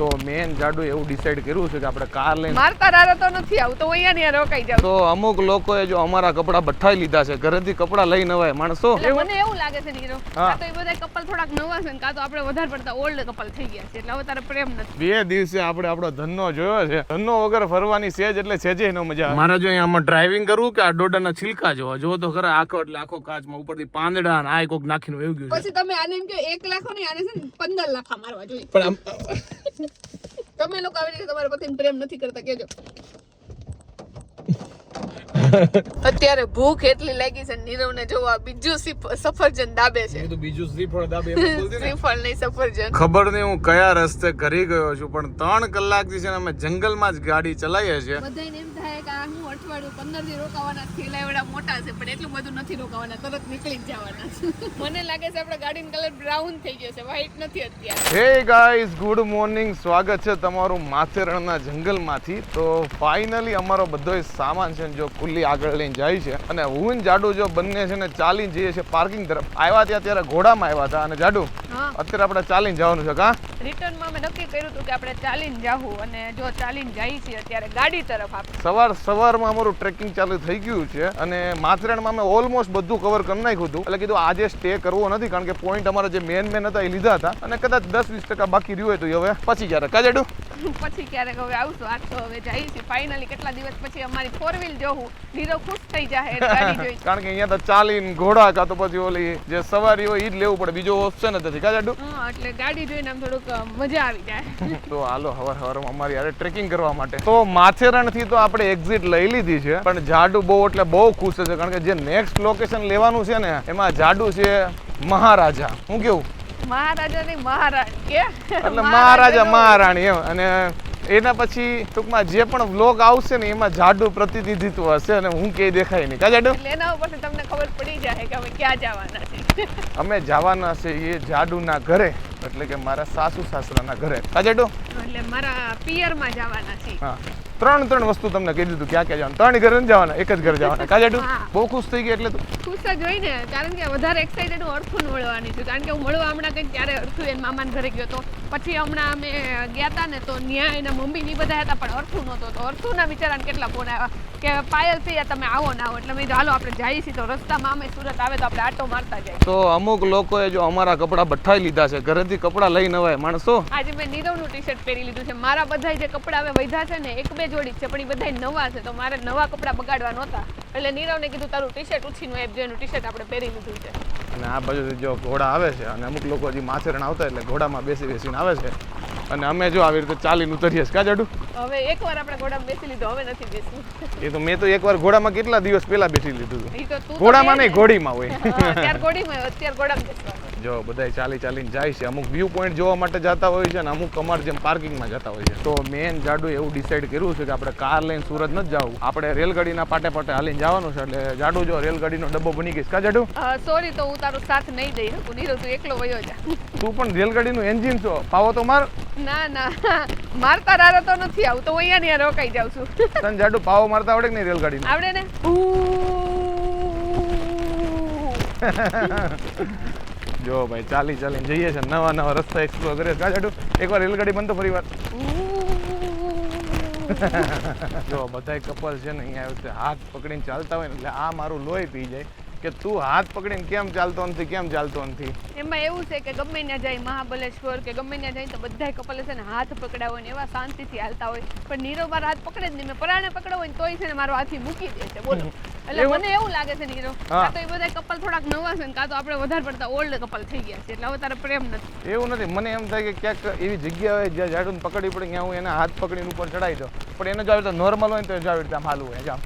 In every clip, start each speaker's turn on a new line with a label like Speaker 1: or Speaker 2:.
Speaker 1: તો મેન જાડુ એવું ડિસાઈડ કર્યું છે કે આપણે કાર લઈને
Speaker 2: મારતા રારો તો નથી આવું તો અહીંયા ને રોકાઈ જાવ.
Speaker 1: તો અમુક લોકોએ જો અમારા કપડા બઠાઈ લીધા છે, ઘરેથી કપડા લઈ નવાય માણસો.
Speaker 2: એટલે મને એવું લાગે છે નીરો કાં તો એ બધા કપલ થોડાક નવા છે ને કાં તો આપણે વધારે પડતા ઓલ્ડ કપલ થઈ ગયા છે એટલે હવે તારે પ્રેમ નથી.
Speaker 1: 2 દિવસે આપણે આપણો ધન્નો જોયો છે. ધન્નો વગર ફરવાની સેજ એટલે સેજે નો મજા. મારે જો આમાં ડ્રાઇવિંગ કરવું કે આ ડોડાના છિલકા જોવા જો તો ખરા આખો એટલે આખો કાચમાં ઉપરથી પાંદડા અને આ કોક નાખીને વહી ગયું છે.
Speaker 2: પછી તમે આને એમ કે 1 લાખ ને આને છે ને 15 લાખ મારવા જોઈએ.
Speaker 1: પણ
Speaker 2: તમે લોકો આવી રીતે તમારા પતિને પ્રેમ નથી કરતા કેજો. અત્યારે ભૂખ એટલી લાગી છે નીરવ ને જોવા બીજું સફરજન દાબે છે.
Speaker 1: તો બીજું શ્રીફળ દાબે એમ બોલતી ને.
Speaker 2: શ્રીફળ નહીં સફરજન.
Speaker 1: ખબર નહીં હું કયા રસ્તે ઘરી ગયો છું પણ 3 કલાકથી છે ને અમે જંગલમાં જ ગાડી ચલાવીએ છીએ.
Speaker 2: બધાને એમ થાય કે આ હું અઠવાડિયું 15 દી રોકાવાના થેલા એવડા મોટા છે પણ એટલું બધું નથી રોકાવાના, તરત નીકળી જ જવાના છે. મને લાગે છે આપણા ગાડીનો કલર બ્રાઉન થઈ ગયો છે, વ્હાઈટ નથી અત્યારે.
Speaker 1: Hey guys, good morning. સ્વાગત છે તમારું માથેરણના જંગલમાંથી. તો ફાઇનલી અમારો બધો સામાન છે જો ખુલ્લી આગળ લઈને જાય છે અને હું ને જાડુ જો બંને છે ને ચાલીને જઈએ છે પાર્કિંગ તરફ. આવ્યા ત્યાં ત્યારે ઘોડામાં આવ્યા હતા અને જાડુ અત્યારે આપણે ચાલીને જવાનું છે. કા
Speaker 2: રિટર્નમાં અમે નક્કી કર્યું હતું કે આપણે ચાલીને જાવું અને જો ચાલીને જઈએ છીએ અત્યારે ગાડી તરફ. આપણે
Speaker 1: સવારમાં અમારું ટ્રેકિંગ ચાલુ થઈ ગયું છે અને માથેરણમાં અમે ઓલમોસ્ટ બધું કવર કરી નાખ્યું હતું. એટલે કીધું આજે સ્ટે કરવો નથી કારણ કે પોઈન્ટ અમારા જે મેન હતા એ લીધા હતા અને કદાચ 10-20% બાકી રહ્યું હોય તો હવે પછી ક્યારેક. કા જાડુ
Speaker 2: પછી ક્યારેક હવે આવશું. આજ તો હવે જઈએ છીએ ફાઇનલી. કેટલા દિવસ પછી અમારી 4 વ્હીલ જોવું, નીરવ ખુશ થઈ જાય ગાડી જોઈ.
Speaker 1: કારણ કે અહીંયા તો ચાલીને ઘોડા કાં તો પછી ઓલી જે સવારી હોય ઈ જ લેવું પડે, બીજો ઓપ્શન જ નથી. કા જાડુ
Speaker 2: એટલે ગાડી જોઈને આમ થોડુંક મજા આવી જાય.
Speaker 1: તો હાલો હવારમાં અમારી યારે ટ્રેકિંગ કરવા માટે. તો માથેરણ થી તો આપણે એક્ઝિટ લઈ લીધી છે પણ જાડુ બહુ એટલે બહુ ખુશ છે કારણ કે જે નેક્સ્ટ લોકેશન લેવાનું છે ને એમાં જાડુ છે મહારાજા. હું કેવું
Speaker 2: મહારાજા નહીં મહારાણી કે
Speaker 1: એટલે મહારાજા મહારાણી એમ. અને એના પછી ટૂંકમાં જે પણ વ્લોગ આવશે ને એમાં જાડુ પ્રતિનિધિત્વ હશે અને હું ક્યાંય દેખાય નહીં. કા જાડુ
Speaker 2: એના ઉપરથી તમને ખબર પડી જાય કે અમે ક્યાં જવાના છે.
Speaker 1: અમે જવાના છે એ જાડુના ઘરે, એટલે કે મારા સાસુ સાસરાના ઘરે. કા જાડુ
Speaker 2: એટલે મારા પિયરમાં જવાના છે.
Speaker 1: હા, ત્રણ વસ્તુ તમને કહી દીધું ક્યાં ક્યાં જવાનું. 3 ઘરે જવાના, એક જ ઘરે જવાના. કા જાડુ બહુ ખુશ થઈ ગઈ એટલે
Speaker 2: ખુશ જ હોય ને કારણ કે વધારે એક્સાઇટેડ હું અર્થુન મળવાની છું કારણ કે હું મળવા હમણાં કંઈક ત્યારે અર્થુ એના મામાના ઘરે ગયો હતો. પછી હમણાં અમે ગયા હતા ને તો ત્યાં એના મમ્મી ની બધા હતા પણ અર્થુ નહોતો. તો અર્થુના બિચારાને કેટલા ફોન આવ્યા કે પાયલ થયા તમે આવો ના આવો. એટલે મેં હાલો આપણે જઈએ છીએ તો રસ્તામાં અમે સુરત આવે તો આપણે આટો મારતા જાય. તો અમુક લોકોએ જો અમારા કપડા બઠાઈ લીધા છે, ઘરેથી કપડા લઈ નવાય માણસો. આજે મેં નીરવનું ટી-શર્ટ પહેરી લીધું છે. મારા બધા જે કપડા હવે વધ્યા છે ને 1-2 જોડી છે પણ એ બધા નવા છે તો મારે નવા કપડા બગાડવા નહોતા. એટલે નીરવને કીધું તારું ટી-શર્ટ ઉછીનું એપ જેનું ટી-શર્ટ આપણે પહેરી લીધું છે. અને આ બાજુ જો ઘોડા આવે છે અને અમુક લોકો હજી માથેરણ આવતા એટલે ઘોડામાં બેસીને આવે છે અને અમે જો આવી રીતે ચાલીને ઉતરીએ છીએ. કા જાડુ હવે એકવાર આપણે ઘોડામાં બેસી લીધો, હવે નથી બેસવું. એ તો મેં તો એકવાર ઘોડામાં કેટલા દિવસ પહેલા બેસી લીધું હતું. ઘોડામાં નહીં ઘોડીમાં હોય. અત્યારે ઘોડીમાં હોય, અત્યારે ઘોડામાં બેસવાનું. જો બધાય ચાલીને જાય છે. અમુક વ્યૂ પોઈન્ટ જોવા માટે જતા હોય છે અને અમુક અમાર જેમ પાર્કિંગમાં જતા હોય છે. તો મેન જાડુ એવું ડિસાઈડ કર્યું છે કે આપણે કાર લઈને સુરત નથી જવું, આપણે રેલગાડીના પાટે હાલીને જવાનું છે. એટલે જાડુ જો રેલગાડીનો ડબ્બો બની ગઈ. કા જાડુ સોરી તો હું તારો સાથ નહીં દઈ શકું. નીરવ તું એકલો વયો જા. તું પણ રેલગાડીનું એન્જિન છો, પાવો તો માર. ના મારતા રારો તો નથી આવું તો અહીંયા ને રોકાઈ જાઉં છું. તને જાડુ પાવો મારતા આવડે કે નહીં રેલગાડી? આવડે ને. જો ભાઈ ચાલીને જઈએ છે, નવા રસ્તા એક્સપ્લોર કરીએ. કા જાડુ એકવાર રેલગાડી બંધ તો ફરી વાર. જો બધાય કપલ છે ને અહીંયા હાથ પકડીને ચાલતા હોય ને એટલે આ મારું લોહી પી જાય કે તું હાથ પકડીને કેમ ચાલતો નથી. એમાં એવું છે કે ગમે ત્યાં જાય મહાબલેશ્વર કે ગમે ત્યાં જાય તો બધાય કપલ છે ને હાથ પકડાવ હોય ને એવા શાંતિથી હાલતા હોય પણ નીરવ મારો હાથ પકડે જ નહીં. મેં પરાણે પકડો હોય ને તોય છે ને મારો હાથી મૂકી દે છે. બોલો એટલે મને એવું લાગે છે નીરવ કાં તો એ બધા કપલ થોડાક નવા છે ને કાં તો આપણે વધારે પડતા ઓલ્ડ કપલ થઈ ગયા છે એટલે હવે તારે પ્રેમ નથી. એવું નથી. મને એમ થાય કે ક્યાંક એવી જગ્યા હોય જ્યાં જાડુને પકડી પડે ત્યાં હું એને હાથ પકડીને ઉપર ચડાવી દઉં પણ એને જો આવી રીતે નોર્મલ હોય ને તો જો આવી રીતે આમ હાલવું હોય જામ.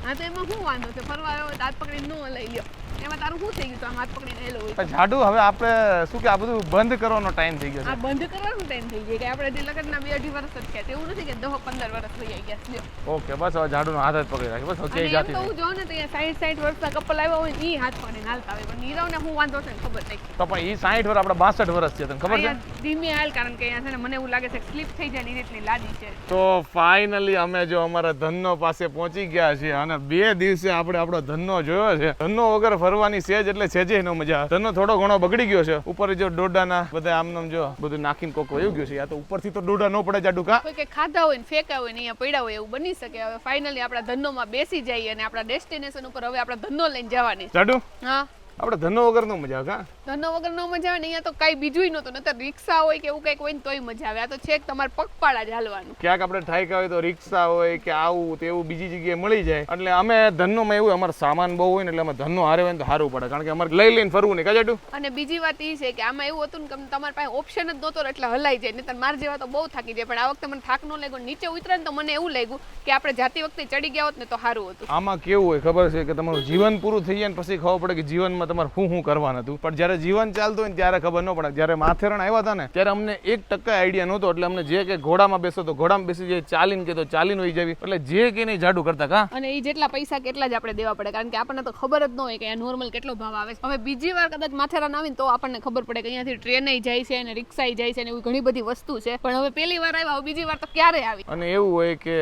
Speaker 2: હા તો એમાં શું વાંધો છે? ફરવા આવ્યો હોય તો હાથ પકડીને ન લઈ લ્યો. એમાં તારું શું થઈ ગયું તો આમ હાથ પકડીને એલો હોય. જાડુ હવે આપણે શું કે આ બધું બંધ કરવાનો ટાઈમ થઈ ગયો છે. આ બંધ કરવાનો ટાઈમ થઈ ગયો કે આપણે જે લગ્નના 2-2.5 વર્ષ જ થયા એવું નથી કે 10-15 વર્ષ થઈ ગયા છે. ઓકે બસ હવે જાડુનો હાથ જ પકડી રાખે બસ. ઓકે જાતી તો હું જો ને તો 60 વર્ષના કપલ આવ્યા હોય ઈ હાથ પકડીને હાલતા હોય પણ નીરવને હું વાંધો છે ખબર નહીં. તો પણ ઈ 60 વર્ષ આપણે 62 વર્ષ છે તને ખબર છે? ધીમે હાલ કારણ કે અહીંયા છે ને મને એવું લાગે છે સ્લીપ થઈ જાય એ રીતની લાદી છે. તો ફાઇનલી અમે જો અમારા ધનનો પાસે પહોંચી ગયા છીએ અને 2 દિવસે આપણે આપણો ધનનો જોયો છે. ધનનો વગર
Speaker 1: ફરવાની સેજ એટલે સેજે નો મજા આવે. ધનનો થોડો ઘણો બગડી ગયો છે. ઉપર જો ડોડાના બધા આમ જો બધું નાખીને કોક વયું ગયું છે. યા તો ઉપરથી તો ડોડા ન પડે જાડુ કા
Speaker 2: કોઈ કે ખાધા હોય ને ફેંકા હોય ને અહીંયા પડ્યા હોય એવું બની શકે. હવે ફાઇનલી આપણા ધનોમાં બેસી જઈએ અને આપણા ડેસ્ટિનેશન ઉપર હવે આપણા ધનો લઈને જવાની.
Speaker 1: જાડુ
Speaker 2: હા
Speaker 1: આપણે ધનો વગર નો મજા આવે કા
Speaker 2: ધનો વગર ન મજા આવે ને અહીંયા તો કઈ બીજું નહોતું. નતર રિક્ષા હોય કે એવું કંઈક હોય ને તોય મજા આવે. આ તો છેક તમારે પગપાળા જ હાલવાનું.
Speaker 1: ક્યાંક આપણે ઠાયકા હોય તો રિક્ષા હોય કે આવું તેવું બીજી જગ્યાએ મળી જાય. એટલે અમે ધનોમાં એવું અમારો સામાન બહુ હોય ને એટલે અમે ધનનો હારે હોય ને તો સારું પડે. કારણ કે અમારે લઈ લઈને ફરવું નહીં કાજાડું.
Speaker 2: અને બીજી વાત એ છે કે આમાં એવું હતું ને કે તમારી પાસે ઓપ્શન જ નહોતો એટલે હલાઈ જાય. નહીતર માર જેવા તો બહુ થાકી જાય. પણ આ વખતે મને થાક ન લાગ્યો. નીચે ઉતરે ને તો મને એવું લાગ્યું કે આપણે જાતી વખતે ચડી ગયા હોત ને તો સારું હતું.
Speaker 1: આમાં કેવું હોય ખબર છે કે તમારું જીવન પૂરું થઈ જાય ને પછી ખબર પડે કે જીવનમાં તમારે શું કરવાનું હતું. પણ જ્યારે જીવન ચાલતું હોય ને ત્યારે ખબર ન પડે. જ્યારે માથેરણ આવ્યા હતા ને ત્યારે અમને 1% આઈડિયા નહોતો. એટલે અમને જે કે ઘોડામાં બેસો તો ઘોડામાં બેસી જાય, ચાલીને કે તો ચાલીને વહી જવી. એટલે જે કે નહીં જાડુ કરતા કા.
Speaker 2: અને એ જેટલા પૈસા કેટલા જ આપણે દેવા પડે. કારણ કે આપણને તો ખબર જ ન હોય કે નોર્મલ કેટલો ભાવ આવે છે. હવે બીજી વાર કદાચ માથેરાન આવીને તો આપણને ખબર પડે કે અહીંયાથી ટ્રેન જાય છે અને રિક્ષા જાય છે અને એવી ઘણી બધી વસ્તુ છે. પણ હવે પહેલી વાર આવ્યા, બીજી વાર તો ક્યારે આવી.
Speaker 1: અને એવું હોય કે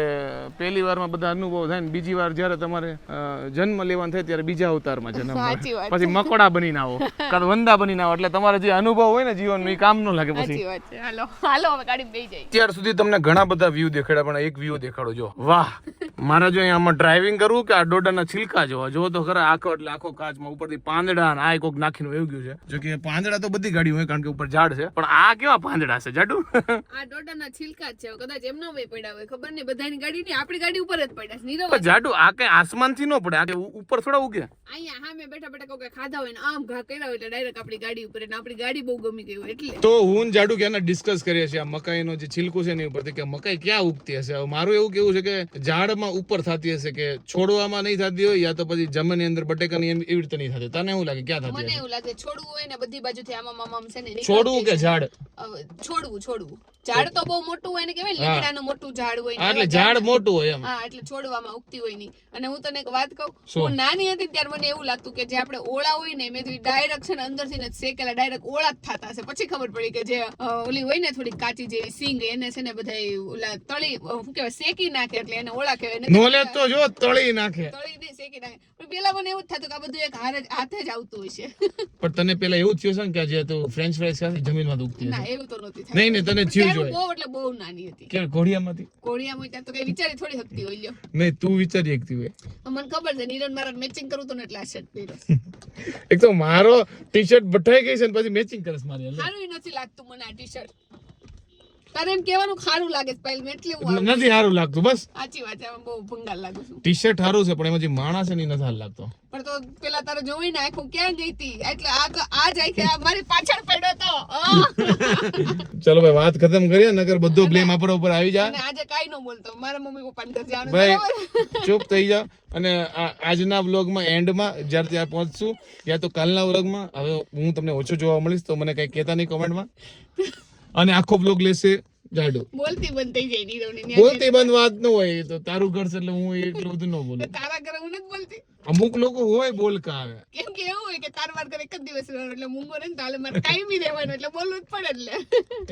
Speaker 1: પહેલી વારમાં બધા અનુભવ થાય ને બીજી વાર જ્યારે તમારે જન્મ લેવાનો થાય ત્યારે બીજા અવતારમાં જન્મ
Speaker 2: સાચી વાત
Speaker 1: પછી મકોડા બનીને આવો કાં વંદા બનીને આવો. એટલે તમારે જે અનુભવ હોય ને જીવનનો એ કામ ન લાગે પછી.
Speaker 2: સાચી વાત છે. હાલો હાલો હવે ગાડી બેસી જાય.
Speaker 1: અત્યાર સુધી તમને ઘણા બધા વ્યૂ દેખાડ્યા પણ એક વ્યૂ દેખાડો જો. વાહ મારા જો આમાં ડ્રાઇવિંગ કરવું કે આ ડોડાના છિલકા જોવા જો તો ખરા. આખો એટલે આખો કાચમાં ઉપરથી પાંદડા અને આ કોક નાખીને વયું ગયું છે. જો કે પાંદડા તો બધી ગાડી હોય કારણ કે ઉપર ઝાડ છે. પણ આ કેવા પાંદડા છે જાડુ?
Speaker 2: આ ડોડાના છિલકા જ છે. કદાચ એમનો વે પડ્યા હોય ખબર નહીં. બધાની ગાડી નહીં, આપણી ગાડી ઉપર જ પડ્યા છે. નીરવ
Speaker 1: જાડુ આ કઈ આસમાનથી ન પડે. આ કે ઉપર થોડા ઉગે.
Speaker 2: અહીંયા સામે બેઠા બેઠા કોઈ ખાધા હોય ને આમ ઘા કર્યા હોય એટલે ડાયરેક્ટ આપણી ગાડી ઉપર. અને આપણી ગાડી બહુ ગમી ગઈ હોય એટલે.
Speaker 1: તો હું જાડુ કે ડિસ્કસ કરીએ છીએ આ મકાઈનો જે છિલકું છે ને ઉપરથી કે મકાઈ ક્યાં ઉગતી હશે. હવે મારું એવું કેવું છે કે ઝાડમાં ઉપર થતી હશે કે છોડવામાં નહીં થતી હોય યા તો પછી જમીનની અંદર બટેકાની એવી રીતે નહીં થતી. તને એવું લાગે ક્યાં થતી?
Speaker 2: મને એવું લાગે છોડવું હોય ને બધી બાજુથી આમ છે ને
Speaker 1: છોડવું કે ઝાડ?
Speaker 2: છોડવું. ઝાડ તો બહુ મોટું હોય ને કેવાય લીમડાનું મોટું ઝાડ હોય ને.
Speaker 1: એટલે ઝાડ મોટું હોય એમ.
Speaker 2: હા એટલે છોડવામાં ઉગતી હોય નહીં. અને હું તને એક વાત કહું, હું નાની હતી ત્યારે મને એવું લાગતું કે જે આપણે ઓળા હોય ને મેં ડાયરેક્ટ છે ને અંદરથી ને શેકેલા ડાયરેક્ટ ઓળા જ થતા હશે. પછી ખબર પડી કે જે ઓલી હોય ને થોડી કાચી જેવી સિંગ એને છે ને બધા ઓલા તળી શું કહેવાય શેકી નાખે એટલે એને ઓળા કહેવાય.
Speaker 1: નોલેજ તો જો તળી નાખે.
Speaker 2: તળી નહીં શેકી નાખે. પણ પેલા મને એવું જ થતું કે આ બધું એક હાથે જ આવતું હોય છે.
Speaker 1: પણ તને પેલા એવું થયું છે ને કે જે તું ફ્રેન્ચ ફ્રાઈઝ ખાધી જમીનમાં ઉગતી
Speaker 2: ના
Speaker 1: હશે?
Speaker 2: એવું તો નહોતી
Speaker 1: નહીં નહીં તને થયું જોઈએ.
Speaker 2: બહુ એટલે બહુ નાની હતી.
Speaker 1: કે ઘોડિયામાંથી?
Speaker 2: કોળિયામાં ત્યાં તો કઈ વિચારી થોડી શકતી હોય લ્યો.
Speaker 1: નહીં તું વિચારી એકતી હોય.
Speaker 2: મને ખબર છે નીરન મારા મેચિંગ કરું તો ને એટલે આ શર્ટ પહેર્યો.
Speaker 1: એક તો મારો ટી-શર્ટ બઠાઈ ગઈ છે ને પછી મેચિંગ કરસ મારી હાલે.
Speaker 2: સારું નથી લાગતું મને આ ટી-શર્ટ. તારે એમ કહેવાનું ખારું લાગે છે પહેલ એટલે હું
Speaker 1: નથી સારું લાગતું. બસ
Speaker 2: સાચી વાત છે. બહુ ભંગાર લાગુ છું.
Speaker 1: ટી-શર્ટ સારું છે પણ એમાં જે માણસ છે ને નથી સારું લાગતો.
Speaker 2: પણ તો પેલા તારે જોઈ ને આખું ક્યાં ગઈ હતી એટલે આ જાય કે મારી પાછળ પડ્યો તો.
Speaker 1: ચલો ભાઈ વાત ખતમ કરીએ નકર બધો બ્લેમ આપણા ઉપર આવી જાય.
Speaker 2: અને આજે કાઈ ન બોલતો મારા મમ્મી પપ્પાને ઘરે જવાનું.
Speaker 1: ભાઈ ચૂપ થઈ જાઓ. અને આજના વ્લોગમાં એન્ડમાં જ્યારે ત્યાં પહોંચશું યા તો કાલના વ્લોગમાં હવે હું તમને ઓછું જોવા મળીશ તો મને કઈ કહેતા નહીં કોમેન્ટમાં. અને આખો વ્લોગ લેશે જાડુ.
Speaker 2: બોલતી બંધ થઈ જાય નીરવની.
Speaker 1: બોલતી બંધ વાત ન હોય તો તારું ઘર છે એટલે હું એટલું બધું ન બોલું.
Speaker 2: તારા ઘરે હું નથી બોલતી.
Speaker 1: અમુક લોકો હોય બોલકા આવે.
Speaker 2: કેમ કે એવું હોય કે તાર વાર ઘરે એક જ દિવસ રહેવાનું એટલે મૂંગો રહે ને તાલે મારે કાયમી રહેવાનું એટલે બોલવું જ પડે. એટલે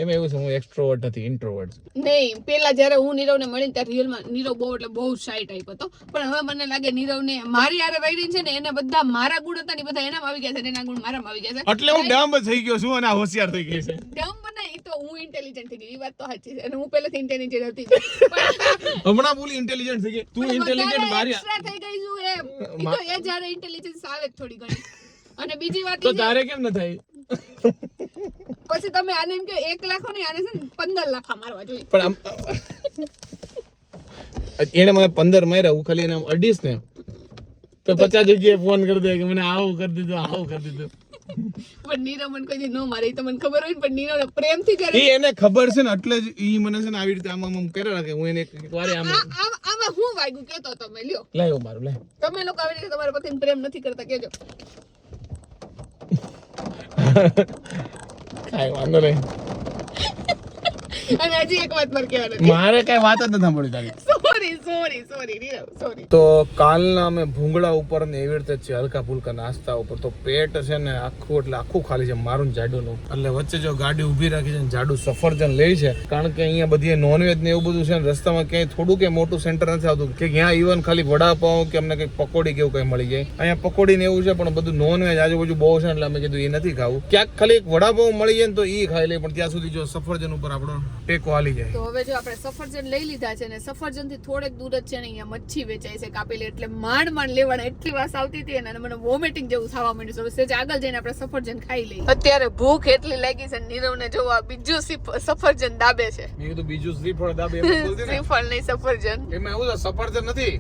Speaker 1: એમાં એવું છે હું એક્સ્ટ્રોવર્ટ નથી ઇન્ટ્રોવર્ટ.
Speaker 2: નહીં પેલા જ્યારે હું નીરવને મળીને ત્યારે રિયલમાં નીરવ બહુ એટલે બહુ શાય ટાઈપ હતો. પણ હવે મને લાગે નીરવને મારી હારે વૈરી છે ને એને બધા મારા ગુણ હતા ને બધા એનામાં આવી ગયા છે ને એના ગુણ મારામાં આવી ગયા છે.
Speaker 1: એટલે હું ડામ થઈ ગયો છું અને હોશિયાર થઈ ગઈ છે.
Speaker 2: ડમ બનાવી તો હું ઇન્ટેલિજન્ટ થઈ ગઈ. એ વાત તો સાચી છે. અને હું પહેલેથી ઇન્ટેલિજન્ટ હતી.
Speaker 1: હમણાં બોલી ઇન્ટેલિજન્ટ થઈ ગઈ. તું ઇન્ટેલિજન્ટ મારી
Speaker 2: એક્સ્ટ્રા થઈ ગઈ છું એમ. ઈ તો એ જ્યારે ઇન્ટેલિજન્સ આવે જ થોડી ઘણી. અને બીજી વાત
Speaker 1: તો તારે કેમ ન થાય?
Speaker 2: પછી તમે આને એમ કે 1 લાખ ને આને છે ને 15 લાખ મારવા જોઈએ.
Speaker 1: પણ એને મને 15 માર્યા હું ખાલી એને અડીશ ને તો 50 જગ્યાએ ફોન કરી દે કે મને આવું કરી દીધું આવું કરી દીધું.
Speaker 2: પણ નીરવ મને કોઈ દી ન મારે ઈ તો મને ખબર હોય ને. પણ નીરવ પ્રેમથી કરે.
Speaker 1: ઈ એને ખબર છે ને એટલે જ ઈ મને છે ને આવી રીતે આમ કરે રાખે. હું એને એક વારે આમ
Speaker 2: આમાં હું વાગ્યું કેતો તમે લ્યો.
Speaker 1: લાયો મારું લે.
Speaker 2: તમે લોકો આવી રીતે તમારા પતિને પ્રેમ નથી કરતા કેજો.
Speaker 1: કાઈ વાંધો નહીં.
Speaker 2: અને હજી એક વાત મારે કહેવાની
Speaker 1: મારે કઈ વાત જ નથી સાંભળી તારી.
Speaker 2: સોરી
Speaker 1: તો કાલના અમે ભૂંગળા ઉપર ને એવી રીતે છે હલકા ફુલકા નાસ્તા ઉપર તો પેટ છે ને આખું ખાલી છે મારું ને જાડુનું એટલે વચ્ચે જો ગાડી ઊભી રાખી છે ને જાડુ સફરજન લે છે કારણ કે અહીંયા બધી નોનવેજ ને એવું બધું છે ને રસ્તામાં ક્યાંય થોડું કે મોટું સેન્ટર નથી આવતું કે ત્યાં ઇવન ખાલી વડાપાઉં કે અમને કંઈક પકોડી કેવું કંઈ મળી જાય અહીંયા પકોડી ને એવું છે પણ બધું નોનવેજ આજુબાજુ બહુ છે એટલે અમે કીધું એ નથી ખાવું ક્યાંક ખાલી એક વડાપાઉં મળી જાય ને તો એ ખાઈ લે પણ ત્યાં સુધી જો સફરજન ઉપર આપણો ટેકો હાલી જાય
Speaker 2: તો હવે જો આપણે સફરજન લઈ લીધા છે ને સફરજન થી થોડેક દૂર જ છે ને અહીંયા મચ્છી વેચાય છે કાપેલી એટલે માંડ લેવાના એટલી વાસ આવતી હતી અને મને વોમિટિંગ જેવું થવા માંડ્યું છે સેજ આગળ જઈને આપણે સફરજન ખાઈ લઈએ અત્યારે ભૂખ એટલી લાગી છે નીરવને જોવા બીજું સફરજન દાબે છે
Speaker 1: મેં કીધું બીજું શ્રીફળ દાબે એમ બોલતી ને
Speaker 2: શ્રીફળ નહીં સફરજન
Speaker 1: એમાં એવું છે સફરજન નથી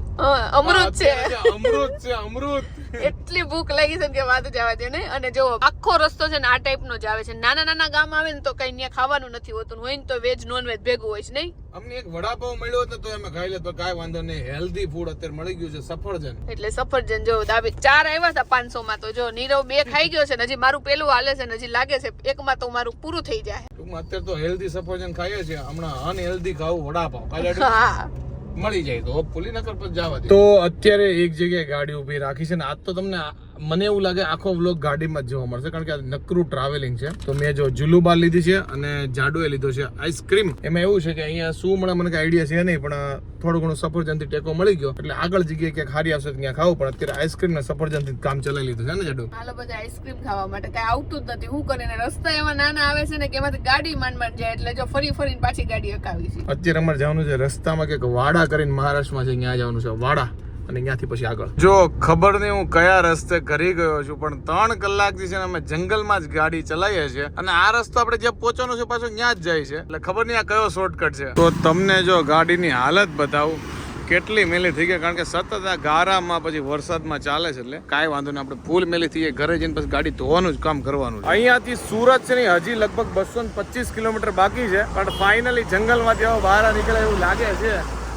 Speaker 2: અમૃત છે
Speaker 1: અમૃત છે અમૃત
Speaker 2: એટલી ભૂખ લાગી છે કે વાત જવા દે ને અને જો આખો રસ્તો છે ને આ ટાઈપ નો જ આવે છે નાના ગામ આવે ને તો કઈ ત્યાં ખાવાનું નથી હોતું હોય ને તો વેજ નોન વેજ ભેગું હોય છે નહીં
Speaker 1: અમને એક વડાપાવ મળ્યો હતો તો અમે ખાઈ લે તો કાંઈ વાંધો નહીં હેલ્ધી ફૂડ અત્યારે મળી ગયું છે સફરજન
Speaker 2: એટલે સફરજન જો દાબી 4 આવ્યા હતા 500 માં તો જો નીરવ 2 ખાઈ ગયો છે ને હજી મારું પેલું હાલે છે ને હજી લાગે છે એકમાં તો મારું પૂરું થઈ જાય
Speaker 1: ટૂંકમાં અત્યારે તો હેલ્ધી સફરજન ખાઈએ છીએ હમણાં અનહેલ્ધી ખાવું વડાપાવ
Speaker 2: હા
Speaker 1: મળી જાય તો હોપફુલી નકર પછી જવા દે તો અત્યારે એક જગ્યાએ ગાડી ઊભી રાખી છે ને આજ તો તમને મને એવું લાગે આખો વ્લોગ ગાડીમાં જ જોવા મળશે કારણ કે આ નકરું ટ્રાવેલિંગ છે તો મેં જો જુલુબાર લીધી છે અને જાડુએ લીધો છે આઈસ્ક્રીમ એમાં એવું છે કે અહીંયા શું મળે મને કઈ આઈડિયા છે નહીં પણ થોડું ઘણું સફરજનથી ટેકો મળી ગયો એટલે આગળ જગ્યાએ ક્યાંક હારી આવશે ત્યાં ખાવું પણ અત્યારે આઈસ્ક્રીમ ને સફરજનથી કામ ચલાવી લીધું છે ને જાડુ
Speaker 2: હાલો બધા આઈસ્ક્રીમ ખાવા માટે કઈ આવતું જ નથી હું કરીને રસ્તા એવા નાના આવે છે ને કે એમાંથી ગાડી માંડ જાય એટલે જો ફરીને પાછી ગાડી અકાવી છે
Speaker 1: અત્યારે અમારે જવાનું છે રસ્તામાં કે વાડા કરીને મહારાષ્ટ્રમાં છે ત્યાં જવાનું છે વાડા અને ત્યાંથી પછી આગળ જો ખબર નહીં હું કયા રસ્તે કરી ગયો છું પણ 3 કલાકથી છે ને અમે જંગલમાં જ ગાડી ચલાવીએ છીએ અને આ રસ્તો આપણે જ્યાં પહોંચવાનું છે પાછો ત્યાં જ જાય છે એટલે ખબર નહીં આ કયો શોર્ટકટ છે તો તમને જો ગાડીની હાલત બતાવું કેટલી મેલી થઈ ગઈ કારણ કે સતત આ ગારામાં પછી વરસાદમાં ચાલે છે એટલે કાંઈ વાંધો નહીં આપણે ફૂલ મેલી થઈ ગઈ ઘરે જઈને પછી ગાડી ધોવાનું જ કામ કરવાનું અહીંયાથી સુરત છે ને હજી લગભગ 225 કિલોમીટર બાકી છે પણ ફાઇનલી જંગલમાંથી હવે બહાર નીકળે એવું લાગે છે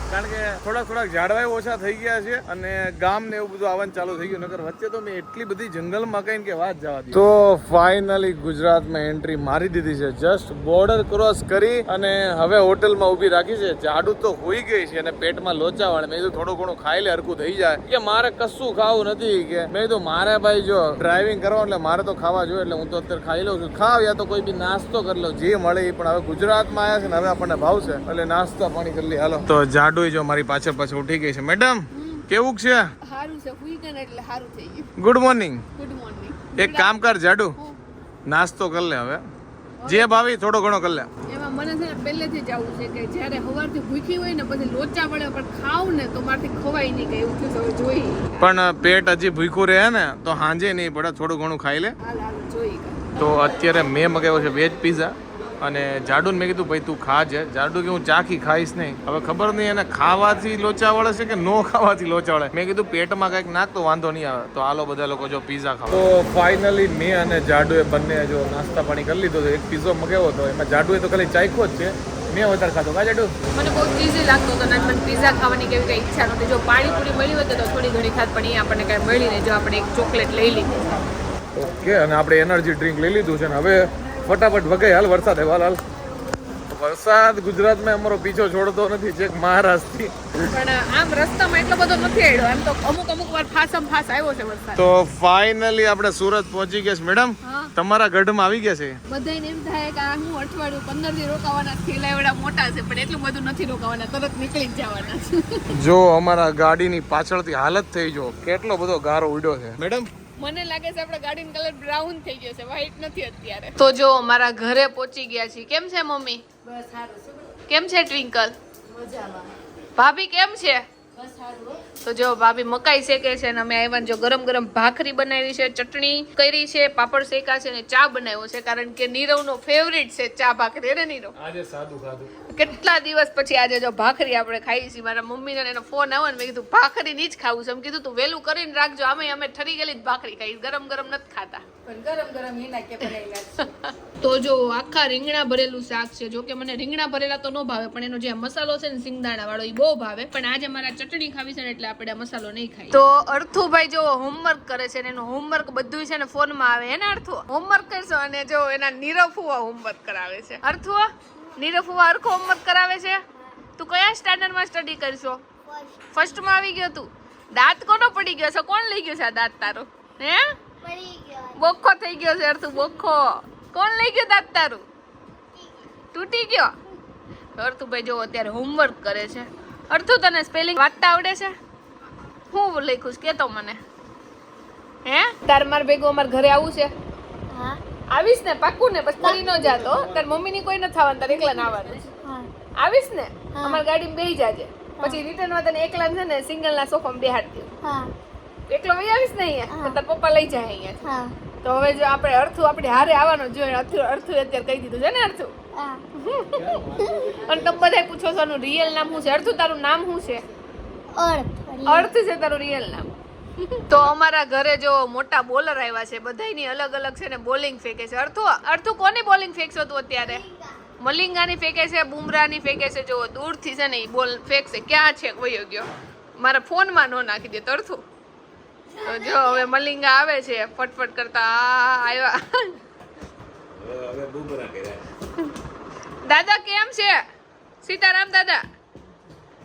Speaker 1: કારણ કે થોડાક ઝાડવાય ઓછા થઈ ગયા છે અને ગામ ને એવું બધું આવવાનું ચાલુ થઈ ગયું નકર વચ્ચે તો મેં એટલી બધી જંગલમાં કઈ કે વાત જવા દી તો ફાઇનલી ગુજરાતમાં એન્ટ્રી મારી દીધી છે જસ્ટ બોર્ડર ક્રોસ કરી અને હવે હોટલમાં ઊભી રાખી છે જાડુ તો હોઈ ગઈ છે અને પેટમાં લોચા વાળે મેં કીધું થોડું ઘણું ખાઈ લે હરકું થઈ જાય કે મારે કશું ખાવું નથી કે મેં કીધું મારે ભાઈ જો ડ્રાઇવિંગ કરવાનું એટલે મારે તો ખાવા જોઈએ એટલે હું તો અત્યારે ખાઈ લઉં છું ખાવ યા તો કોઈ બી નાસ્તો કરી લઉં જે મળે એ પણ હવે ગુજરાતમાં આવ્યા છે ને હવે આપણને ભાવશે એટલે નાસ્તા પાણી કરી લઈએ હાલો તો જાડુ જો મારી પાછળ ઉઠી ગઈ છે મેડમ કેવું છે
Speaker 2: સારું છે હુઈ ગઈ એટલે સારું થઈ ગયું
Speaker 1: ગુડ મોર્નિંગ એક કામ કર જાડુ નાસ્તો કરી લે હવે જે ભાવી થોડો ઘણો કરી લે
Speaker 2: એમાં મને છે ને પહેલેથી જ આવું છે કે જ્યારે સવારથી ભૂખી હોય ને પછી લોચા પડે પણ ખાવ ને તો મારથી ખવાય નહીં કે એવું થયું હવે જોઈ પણ
Speaker 1: પેટ હજી ભૂખ્યું રહે ને તો હાંજે નહીં પડે થોડું ઘણું ખાઈ લે
Speaker 2: હાલ જોઈ
Speaker 1: તો અત્યારે મેં મગાવ્યો છે વેજ પીઝા અને જાડુને મેં કીધું ભાઈ તું ખાજે જાડુ કે હું ચાખી ખાઈશ નહીં હવે ખબર નહીં એને ખાવાથી લોચા વળે છે કે નો ખાવાથી લોચા વળે મેં કીધું પેટમાં કંઈક નાખ તો વાંધો નહીં આવે તો હાલો બધા લોકો જો પીઝા ખાવ તો ફાઇનલી મેં અને જાડુએ બંને જો નાસ્તા પાણી કરી લીધો એક પીઝો મગાવ્યો હતો એમાં જાડુએ તો ખાલી ચાખ્યો જ છે મેં વધારે ખાધો કા જાડુ
Speaker 2: મને બહુ ચીઝી લાગતો હતો ને મને પીઝા ખાવાની કેવી કઈ ઈચ્છા નહોતી જો પાણીપુરી મળી હોત તો થોડી ઘણી ખાત પણ એ આપણને કાંઈ મળી નહીં જો આપણે એક ચોકલેટ લઈ લીધી
Speaker 1: ઓકે અને આપણે એનર્જી ડ્રિંક લઈ લીધું છે ને હવે ફટાફટ વગાઈ હાલ વરસાદ હાલ વરસાદ ગુજરાતમાં અમારો પીછો છોડતો નથી ચેક મહારાષ્ટ્રથી
Speaker 2: પણ આમ રસ્તામાં એટલો બધો નથી આવ્યો આમ તો અમુક વાર ફાસ આવ્યો છે વરસાદ
Speaker 1: તો ફાઇનલી આપણે સુરત પહોંચી ગયા છે મેડમ તમારા ગઢમાં આવી ગયા છે
Speaker 2: બધાને એમ થાય કે આ હું અઠવાડિયું 15 દી રોકાવાના થેલા એવડા મોટા છે પણ એટલું બધું નથી રોકાવાના તરત નીકળી જ જવાના છે
Speaker 1: જો અમારા ગાડીની પાછળથી હાલત થઈ જો કેટલો બધો ગારો ઉડ્યો છે મેડમ
Speaker 2: મને લાગે છે આપણા ગાડીનો કલર બ્રાઉન થઈ ગયો છે વ્હાઈટ નથી અત્યારે તો જો અમારા ઘરે પહોંચી ગયા છીએ કેમ છે મમ્મી
Speaker 3: બસ સારું છે
Speaker 2: કેમ છે ટ્વિંકલ
Speaker 3: મજામાં
Speaker 2: ભાભી કેમ છે
Speaker 3: બસ સારું
Speaker 2: તો જો ભાભી મકાઈ શેકે છે અને અમે આવ્યા જો ગરમ ભાખરી બનાવી છે ચટણી કરી છે પાપડ શેકા છે અને ચા બનાવ્યો છે કારણ કે નીરવનો ફેવરિટ છે ચા ભાખરી અરે નીરવ
Speaker 1: આજે સાદું ખાધું
Speaker 2: કેટલા દિવસ પછી આજે જો ભાખરી આપણે ખાઈ છીએ મારા મમ્મીને એનો ફોન આવ્યો ને મેં કીધું ભાખરી ની જ ખાવું છે એમ કીધું તું વહેલું કરીને રાખજો અમે ઠરી ગયેલી જ ભાખરી ખાઈ ગરમ નથી ખાતા
Speaker 3: પણ ગરમ એના કે બનાવેલા
Speaker 2: તો જો આખા રીંગણા ભરેલું શાક છે જો કે મને રીંગણા ભરેલા તો ન ભાવે પણ એનો જે મસાલો છે ને સિંગદાણા વાળો એ બહુ ભાવે પણ આજે મારા ચટણી ખાવી છે ને એટલે આપણે આ મસાલો નહીં ખાઈ તો અર્થુભાઈ જો હોમવર્ક કરે છે ને એનું હોમવર્ક બધું છે ને ફોનમાં આવે હે ને અર્થુ હોમવર્ક કરશો અને જો એના નીરવ ફુવા હોમવર્ક કરાવે છે અર્થુ નીરવ ફુવા અર્કો હોમવર્ક કરાવે છે તું કયા સ્ટાન્ડર્ડમાં સ્ટડી કરશો? ફર્સ્ટમાં આવી ગયો તું. દાંત કોનો પડી ગયો છે? કોણ લઈ ગયો છે આ દાંત તારો? હે? બોખો થઈ ગયો છે અર્થુ, બોખો. કોણ લઈ ગયો દાંત તારું? તૂટી ગયો. અર્થુભાઈ જો અત્યારે હોમવર્ક કરે છે. અર્થુ તને સ્પેલિંગ વાંચતા આવડે છે? હું લખ્યું છે કેતો મને. હે તાર માર ભેગું અમાર ઘરે આવું છે?
Speaker 3: હા
Speaker 2: આવીશ ને પાક્કું ને? બસ પડી ન જાતો. તાર મમ્મી ની કોઈ ન થવાનું, તાર એકલા ના આવવાનું.
Speaker 3: હા
Speaker 2: આવીશ ને?
Speaker 3: હા.
Speaker 2: અમાર ગાડીમાં બેહી જાજે. પછી રિટર્ન માં તને એકલા છે ને સિંગલ ના સોફામાં બેહાડી દઉં.
Speaker 3: હા
Speaker 2: એકલો વહી આવીશ ને અહીંયા
Speaker 3: હા.
Speaker 2: તો તાર પપ્પા લઈ જાય અહીંયા.
Speaker 3: હા
Speaker 2: તો હવે જો આપણે અર્થુ આપણી હારે આવવાનો જોઈએ. અર્થુ અત્યારે કહી દીધું છે ને અર્થુ.
Speaker 3: હા
Speaker 2: અને તમે બધા પૂછો છો આનું રિયલ નામ શું છે? અર્થુ તારું નામ શું છે? અર્થ છે તારું રિયલ નામ. તો અમારા ઘરે જો મોટા બોલર આવ્યા છે, બધાયની અલગ અલગ છે ને બોલિંગ ફેંકે છે. અર્થુ કોની બોલિંગ ફેંકશો તું અત્યારે? મલિંગાની ફેંકે છે, બુમરાની ફેંકે છે. જો દૂરથી છે ને એ બોલ ફેંકશે. ક્યાં છે વયો ગયો? મારા ફોનમાં નો નાખી દે તરથું. તો જો હવે મલિંગા આવે છે ફટફટ કરતા. આવ્યા. દાદા કેમ છે? સીતારામ દાદા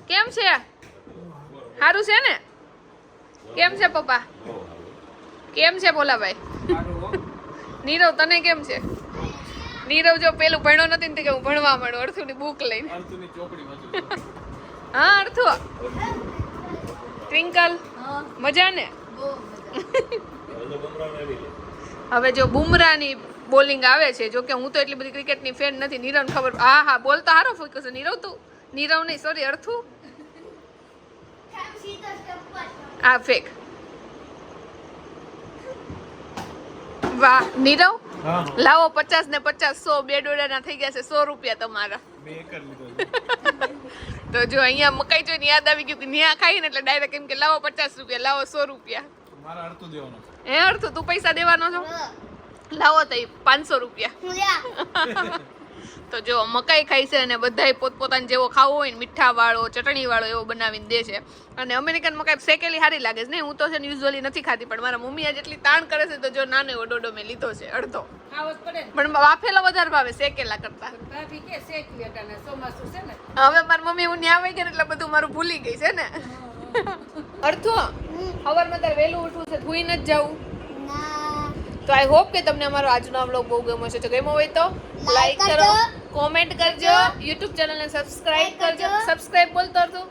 Speaker 2: કેમ છે? સારું છે ને? કેમ છે પપ્પા? કેમ છે ભોલાભાઈ? નીરવ તને કેમ છે? નીરવ જો પેલું ભણ્યો નથી ને કે હું ભણવા માંડું અર્થુની બુક લઈને. હા અર્થુ ટ્વિંકલ મજા ને? હવે જો બુમરાની બોલિંગ આવે છે. જો કે હું તો એટલી બધી ક્રિકેટની ફેન નથી. નીરવને ખબર. હા હા બોલતો હારો ફૂક્યો છે નીરવ. તું નીરવ નહીં સોરી અર્થુ. આ ફેક. વાહ નીરવ લાવો 50 ને 50 100 બે ડોડાના થઈ ગયા છે. 100 રૂપિયા તમારા. તો જો અહીંયા મકાઈ જોઈને યાદ આવી ગયું કે ન્યા ખાઈને એટલે ડાયરેક્ટ એમ કે લાવો 50 રૂપિયા, લાવો 100 રૂપિયા.
Speaker 4: મારા અર્થ દેવાનો
Speaker 2: હે અર્થુ તું પૈસા દેવાનો છો? લાવો તો 500 રૂપિયા. તો જો મકાઈ ખાઈ છે અને બધાય પોતપોતાને જેવો ખાવો હોય ને મીઠા વાળો ચટણી વાળો એવો બનાવીને દે છે. અને અમેરિકન મકાઈ શેકેલી સારી લાગે છે ને? હું તો છે ને યુઝ્યુઅલી નથી ખાતી, પણ મારા મમ્મી આ જેટલી તાણ કરે છે તો જો નાનો એવો ડોડો મેં લીધો છે અડધો. પણ વાફેલો વધારે ભાવે શેકેલા કરતા. હવે મારી મમ્મી હું ન્યા આવી ગઈ એટલે બધું મારું ભૂલી ગઈ છે ને. અર્થો સવારમાં તારે વહેલું ઉઠવું છે, ભૂઈ નથી જવું. તો આઈ હોપ કે તમને અમારો આજનો વ્લોગ બહુ ગમ્યો છે. જો ગમ્યો હોય તો લાઈક કરો, કોમેન્ટ કરજો, YouTube ચેનલને સબસ્ક્રાઇબ કરજો. સબસ્ક્રાઇબ બોલતો હતો.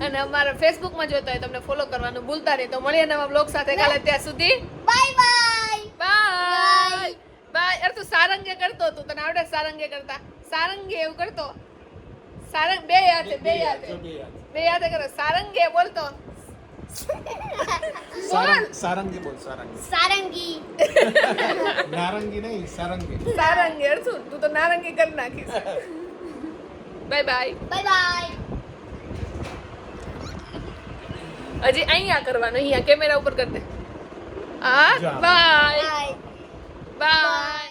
Speaker 2: અને અમારા Facebook માં જોતા હોય તમને ફોલો કરવાનું ભૂલતા નહીં. તો મળીએ નવા વ્લોગ સાથે કાલે. ત્યાં સુધી
Speaker 3: બાય બાય
Speaker 2: બાય બાય. અરે તું સારંગે કરતો તું, તને આવડે સારંગે કરતા? સારંગે એવું કરતો. સારંગ બે હાથે કરો. સારંગે બોલતો.
Speaker 4: સારંગી બોલ. સારંગી
Speaker 3: સારંગી
Speaker 4: નારંગી નહીં, સારંગી.
Speaker 2: સારંગે અર્થું તું તો નારંગી કરી નાખીશ. Bye bye.
Speaker 3: Bye bye.
Speaker 2: હજી અહીંયા કરવાનું, અહીંયા કેમેરા ઉપર કરી દે. હા બાય
Speaker 3: બાય
Speaker 2: બાય.